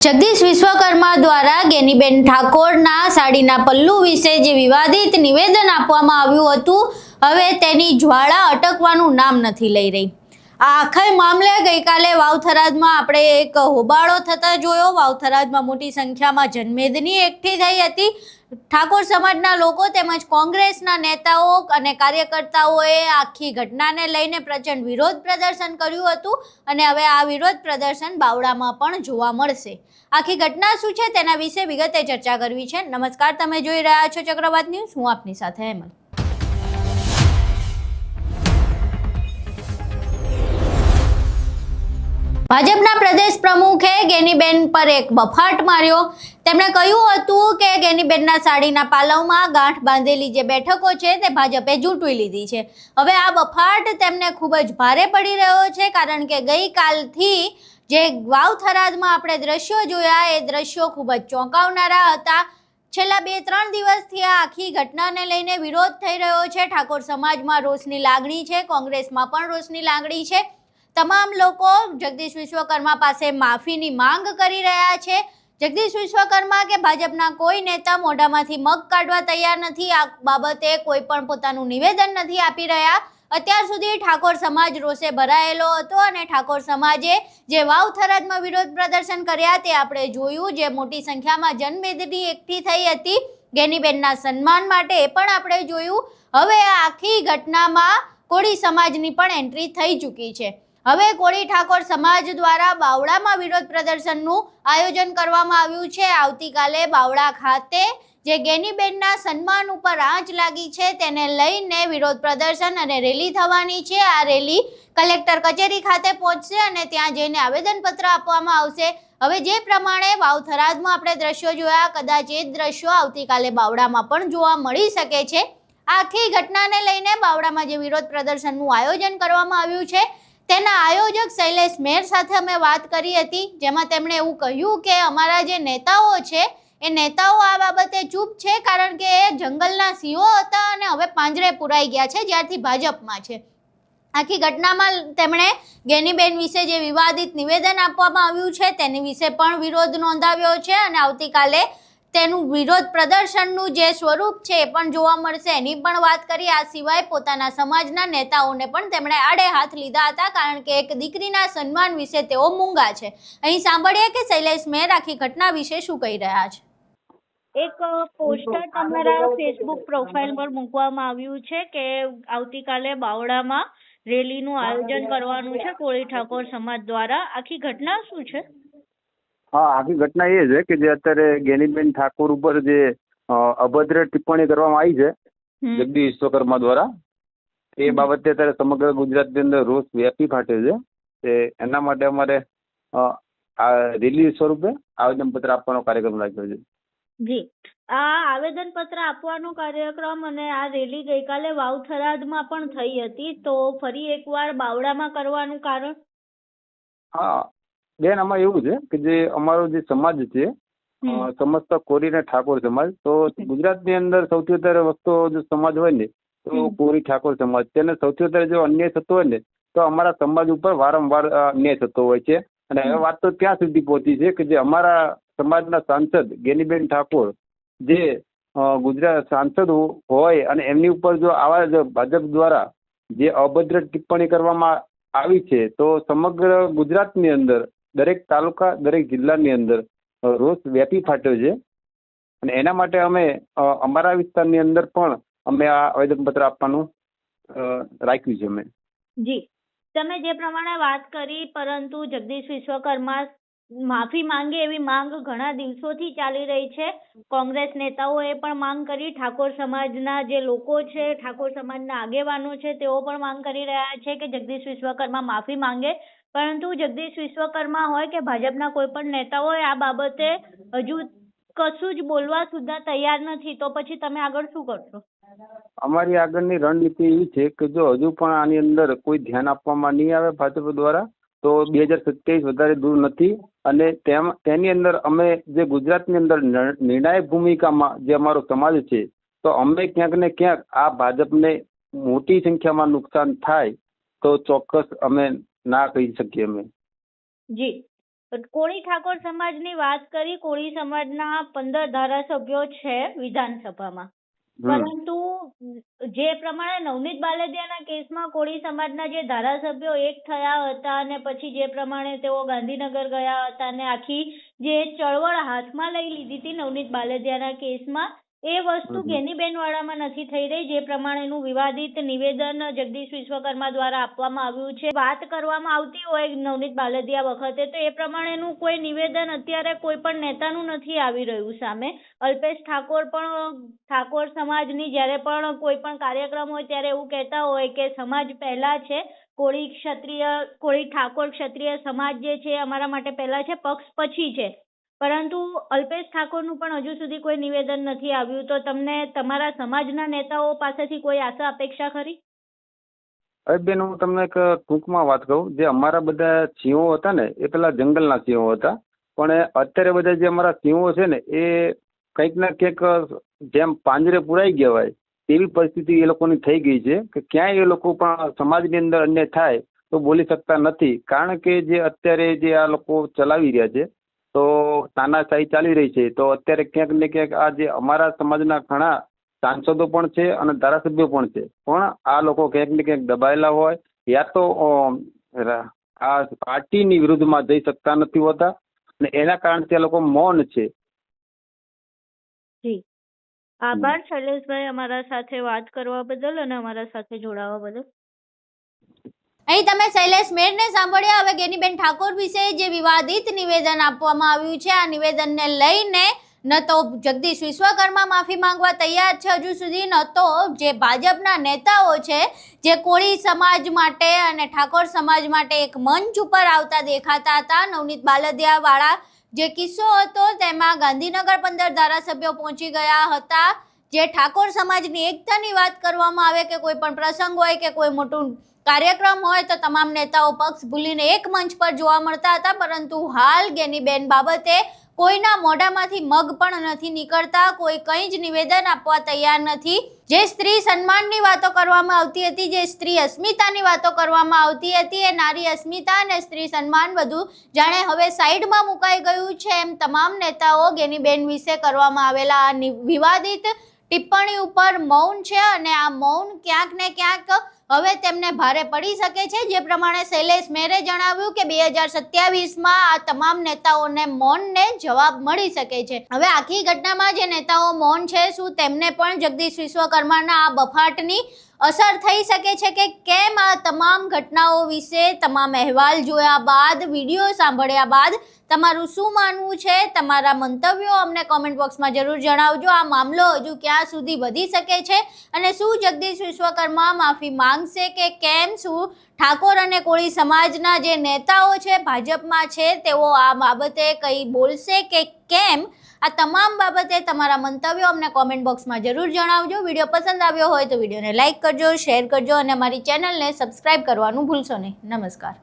જગદીશ વિશ્વકર્મા દ્વારા ગેનીબેન ઠાકોરના સાડીના પલ્લુ વિશે જે વિવાદિત નિવેદન આપવામાં આવ્યું હતું, હવે તેની જ્વાળા અટકવાનું નામ નથી લઈ રહી। આ આખા મામલે ગઈકાલે વાવથરાદમાં આપણે એક હોબાળો થતા જોયો। વાવથરાદમાં મોટી સંખ્યામાં જનમેદની એકઠી થઈ હતી। ઠાકોર સમાજના લોકો તેમજ કોંગ્રેસના નેતાઓ અને કાર્યકર્તાઓએ આખી ઘટનાને લઈને પ્રચંડ વિરોધ પ્રદર્શન કર્યું હતું અને હવે આ વિરોધ પ્રદર્શન બાવળામાં પણ જોવા મળશે। આખી ઘટના શું છે તેના વિશે વિગતે ચર્ચા કરવી છે। નમસ્કાર, તમે જોઈ રહ્યા છો ચક્રવાત ન્યૂઝ, હું આપની સાથે હેમલ। ભાજપના પ્રદેશ પ્રમુખે ગેનીબેન પર એક બફાટ માર્યો। તેમણે કહ્યું હતું કે ગેનીબેનના સાડીના પાલવમાં ગાંઠ બાંધેલી જે બેઠકો છે તે ભાજપે ઝૂંટવી લીધી છે। હવે આ બફાટ તેમને ખૂબ જ ભારે પડી રહ્યો છે, કારણ કે ગઈકાલથી જે વાવથરાદમાં આપણે દ્રશ્યો જોયા એ દ્રશ્યો ખૂબ જ ચોંકાવનારા હતા। છેલ્લા 2-3 દિવસથી આ આખી ઘટનાને લઈને વિરોધ થઈ રહ્યો છે। ઠાકોર સમાજમાં રોષની લાગણી છે, કોંગ્રેસમાં પણ રોષની લાગણી છે। તમામ લોકો જગદીશ વિશ્વકર્મા પાસે માફીની માંગ કરી રહ્યા છે। જગદીશ વિશ્વકર્મા કે ભાજપના કોઈ નેતા મોઢામાંથી મગ કાઢવા તૈયાર નથી। આ બાબતે કોઈ પણ પોતાનું નિવેદન નથી આપી રહ્યા। અત્યાર સુધી ઠાકોર સમાજ રોષે ભરાયેલો હતો અને ઠાકોર સમાજે જે વાવથરાદમાં વિરોધ પ્રદર્શન કર્યા તે આપણે જોયું। જે મોટી સંખ્યામાં જનમેદની એકઠી થઈ હતી ગેનીબેનના સન્માન માટે, એ પણ આપણે જોયું। હવે આ આખી ઘટનામાં કોળી સમાજની પણ એન્ટ્રી થઈ ચૂકી છે। હવે કોળી ઠાકોર સમાજ દ્વારા બાવળામાં વિરોધ પ્રદર્શનનું આયોજન કરવામાં આવ્યું છે। આવતીકાલે બાવળા ખાતે જે ગેનીબેનના સન્માન ઉપર આંચ લાગી છે તેને લઈને વિરોધ પ્રદર્શન અને રેલી થવાની છે। આ રેલી કલેક્ટર કચેરી ખાતે પહોંચશે અને ત્યાં જઈને આવેદનપત્ર આપવામાં આવશે। હવે જે પ્રમાણે વાવથરાદમાં આપણે દ્રશ્યો જોયા, કદાચ એ જ દ્રશ્યો આવતીકાલે બાવળામાં પણ જોવા મળી શકે છે। આખી ઘટનાને લઈને બાવળામાં જે વિરોધ પ્રદર્શનનું આયોજન કરવામાં આવ્યું છે તેના આયોજક શૈલેષ મેર સાથે અમે વાત કરી હતી, જેમાં તેમણે એવું કહ્યું કે અમારા જે નેતાઓ છે એ નેતાઓ આ બાબતે ચૂપ છે, કારણ કે એ જંગલના સિંહો હતા અને હવે પાંજરે પુરાઈ ગયા છે જ્યારથી ભાજપમાં છે। આખી ઘટનામાં તેમણે ગેનીબેન વિશે જે વિવાદિત નિવેદન આપવામાં આવ્યું છે તેની વિશે પણ વિરોધ નોંધાવ્યો છે અને આવતીકાલે તેનું વિરોધ પ્રદર્શનનું જે સ્વરૂપ છે એ પણ જોવા મળશે એની પણ વાત કરી। આ સિવાય પોતાના સમાજના નેતાઓને પણ તેમણે આડે હાથ લીધા હતા, કારણ કે એક દીકરીના સન્માન વિશે તેઓ મૂંગા છે। અહીં સાંભળીએ કે શૈલેષ મેર આખી ઘટના વિશે શું કહી રહ્યા છે। એક પોસ્ટર તમારા ફેસબુક પ્રોફાઇલ પર મૂકવામાં આવ્યું છે કે આવતીકાલે બાવળામાં રેલીનું આયોજન કરવાનું છે કોળી ઠાકોર સમાજ દ્વારા। આખી ઘટના શું છે? હા, આખી ઘટના એ છે કે જે અત્યારે ગેનીબેન ઠાકોર ઉપર જે અભદ્ર ટિપ્પણી કરવામાં આવી છે જગદીશ વિશ્વકર્મા દ્વારા, એ બાબતે અત્યારે સમગ્ર ગુજરાતની અંદર રોષ વ્યાપી ફાટ્યો છે। એના માટે અમારે આ રેલી સ્વરૂપે આવેદનપત્ર આપવાનો કાર્યક્રમ રાખ્યો છે। જી, આ આવેદનપત્ર આપવાનો કાર્યક્રમ અને આ રેલી ગઈકાલે વાવથરાદમાં પણ થઈ હતી, તો ફરી એકવાર બાવળામાં કરવાનું કારણ? હા બેન, આમાં એવું છે કે જે અમારો જે સમાજ છે સમસ્ત કોળી અને ઠાકોર સમાજ, તો ગુજરાતની અંદર સૌથી વધારે વસ્તુ જો સમાજ હોય ને તો કોળી ઠાકોર સમાજ છે, અને સૌથી વધારે જો અન્યાય થતો હોય ને તો અમારા સમાજ ઉપર વારંવાર અન્યાય થતો હોય છે। અને હવે વાત તો ત્યાં સુધી પહોંચી છે કે જે અમારા સમાજના સાંસદ ગેનીબેન ઠાકોર જે ગુજરાત સાંસદ હોય અને એમની ઉપર જો આવા ભાજપ દ્વારા જે અભદ્ર ટિપ્પણી કરવામાં આવી છે તો સમગ્ર ગુજરાતની અંદર દરેક તાલુકા, દરેક જિલ્લાની અંદર રોષ વ્યાપી ફાટ્યો છે। અને એના માટે અમે અમારા વિસ્તારની અંદર પણ અમે આ આવેદનપત્ર આપવાનું રાખ્યું છે અમે। જી, તમે જે પ્રમાણે વાત કરી, પરંતુ જગદીશ વિશ્વકર્મા માફી માંગે એવી માંગ ઘણા દિવસોથી ચાલી રહી છે। કોંગ્રેસ નેતાઓએ પણ માંગ કરી, ઠાકોર સમાજના જે લોકો છે, ઠાકોર સમાજના આગેવાનો છે તેઓ પણ માંગ કરી રહ્યા છે કે જગદીશ વિશ્વકર્મા માફી માંગે, પરંતુ જગદીશ વિશ્વકર્મા હોય કે ભાજપના કોઈ પણ નેતા હોય આ બાબતે હજુ કશું જ બોલવા સુદ્ધા તૈયાર નથી, તો પછી તમે આગળ શું કરશો? અમારી આગળની રણનીતિ એવી છે કે જો હજુ પણ આની અંદર કોઈ ધ્યાન આપવામાં નહીં આવે ભાજપ દ્વારા તો 2027 વધારે દૂર નથી। અને તેની અંદર અમે જે ગુજરાતની અંદર નિર્ણાયક ભૂમિકામાં જે અમારો સમાજ છે તો અમે ક્યાંક ને ક્યાંક આ ભાજપને મોટી સંખ્યામાં નુકસાન થાય તો ચોક્કસ અમે ના કહી શકીએ અમે। જી, કોળી ઠાકોર સમાજની વાત કરી. કોળી સમાજના 15 ધારાસભ્યો છે વિધાનસભામાં, પરંતુ જે પ્રમાણે નવનીત બાલદિયાના કેસમાં કોળી સમાજના જે ધારાસભ્યો એક થયા હતા અને પછી જે પ્રમાણે તેઓ ગાંધીનગર ગયા હતા અને આખી જે ચળવળ હાથમાં લઈ લીધી હતી નવનીત બાલદિયાના કેસમાં, એ વસ્તુ ગેનીબેન વાળામાં નથી થઈ રહી. જે પ્રમાણેનું વિવાદિત નિવેદન જગદીશ વિશ્વકર્મા દ્વારા આપવામાં આવ્યું છે, વાત કરવામાં આવતી હોય નવનીત બાલદિયા વખતે, તો એ પ્રમાણેનું કોઈ નિવેદન અત્યારે કોઈ પણ નેતાનું નથી આવી રહ્યું સામે. અલ્પેશ ઠાકોર પણ ઠાકોર સમાજની જ્યારે પણ કોઈ પણ કાર્યક્રમ હોય ત્યારે એવું કહેતા હોય કે સમાજ પહેલા છે, કોળી ઠાકોર ક્ષત્રિય સમાજ જે છે અમારા માટે પહેલા છે, પક્ષ પછી છે. પરંતુ અલ્પેશ ઠાકોરનું પણ હજુ સુધી કોઈ નિવેદન નથી આવ્યું. તો તમને તમારા સમાજના નેતાઓ પાસેથી કોઈ આશા અપેક્ષા ખરી? હવે બેન, હું તમને એક ટૂંકમાં વાત કહું. જે અમારા બધા સિંહો હતા ને, એ પેલા જંગલના સિંહો હતા, પણ અત્યારે બધા જે અમારા સિંહો છે ને, એ કંઈક ને કંઈક જેમ પાંજરે પુરાઈ ગયા હોય તેવી પરિસ્થિતિ એ લોકોની થઈ ગઈ છે કે ક્યાંય એ લોકો પણ સમાજની અંદર અન્યાય થાય તો બોલી શકતા નથી. કારણ કે જે અત્યારે જે આ લોકો ચલાવી રહ્યા છે, તો તાનાશાહી ચાલી રહી છે. તો અત્યારે ક્યાંક ને ક્યાંક આ જે અમારા સમાજના ઘણા સાંસદો પણ છે અને ધારાસભ્યો પણ છે, પણ આ લોકો ક્યાંક ને ક્યાંક દબાયેલા હોય, યા તો આ પાર્ટીની વિરુદ્ધમાં જઈ શકતા નથી હોતા અને એના કારણે આ લોકો મૌન છે. જી, આભાર શૈલેષભાઈ અમારા સાથે વાત કરવા બદલ અને અમારા સાથે જોડાવા બદલ. અહીં તમે શૈલેષ મેરને સાંભળ્યા. હવે ગેનીબેન ઠાકોર વિશે જે વિવાદિત નિવેદન આપવામાં આવ્યું છે, આ નિવેદનને લઈને ન તો જગદીશ વિશ્વકર્મા માફી માંગવા તૈયાર છે હજુ સુધી, ન તો જે ભાજપના નેતાઓ છે જે કોળી સમાજ માટે અને ઠાકોર સમાજ માટે એક મંચ ઉપર આવતા દેખાતા હતા. નવનીત બાલદિયા વાળા જે કિસ્સો હતો તેમાં ગાંધીનગર 15 ધારાસભ્યો પહોંચી ગયા હતા. જે ઠાકોર સમાજની એકતાની વાત કરવામાં આવે કે કોઈ પણ પ્રસંગ હોય કે કોઈ મોટું કાર્યક્રમ હોય તો તમામ નેતાઓ પક્ષ ભૂલીને એક મંચ પર જોવા મળતા હતા. પરંતુ હાલ ગેનીબેન બાબતે કોઈના મોઢામાંથી મગ પણ નથી નીકળતા, કોઈ કંઈ જ નિવેદન આપવા તૈયાર નથી. જે સ્ત્રી સન્માનની વાતો કરવામાં આવતી હતી, જે સ્ત્રી અસ્મિતાની વાતો કરવામાં આવતી હતી, એ નારી અસ્મિતા અને સ્ત્રી સન્માન બધું જાણે હવે સાઈડમાં મુકાઈ ગયું છે. એમ તમામ નેતાઓ ગેનીબેન વિશે કરવામાં આવેલા આ વિવાદિત ટિપ્પણી ઉપર મૌન છે અને આ મૌન ક્યાંક ને ક્યાંક હવે તેમને ભારે પડી શકે છે. જે પ્રમાણે શૈલેષ મેરે જણાવ્યું કે 2027માં આ તમામ નેતાઓને મૌનને જવાબ મળી શકે છે. હવે આખી ઘટનામાં જે નેતાઓ મૌન છે, શું તેમને પણ જગદીશ વિશ્વકર્માના આ બફાટની અસર થઈ શકે છે કે કેમ? આ તમામ ઘટનાઓ વિશે તમામ અહેવાલ જોયા બાદ, વિડીયો સાંભળ્યા બાદ તમારું શું માનવું છે? તમારા મંતવ્યો અમને કોમેન્ટ બોક્સમાં જરૂર જણાવજો. આ મામલો હજુ ક્યાં સુધી વધી શકે છે અને શું જગદીશ વિશ્વકર્મા માફી માંગશે કે કેમ? શું ઠાકોર અને કોળી સમાજના જે નેતાઓ છે ભાજપમાં છે તેઓ આ બાબતે કંઈ બોલશે કે કેમ? આ તમામ બાબતે તમારા મંતવ્યો અમને કોમેન્ટ બોક્સમાં જરૂર જણાવજો. વિડીયો પસંદ આવ્યો હોય તો વિડીયોને લાઇક કરજો, શેર કરજો અને અમારી ચેનલને સબસ્ક્રાઇબ કરવાનું ભૂલશો નહીં. નમસ્કાર.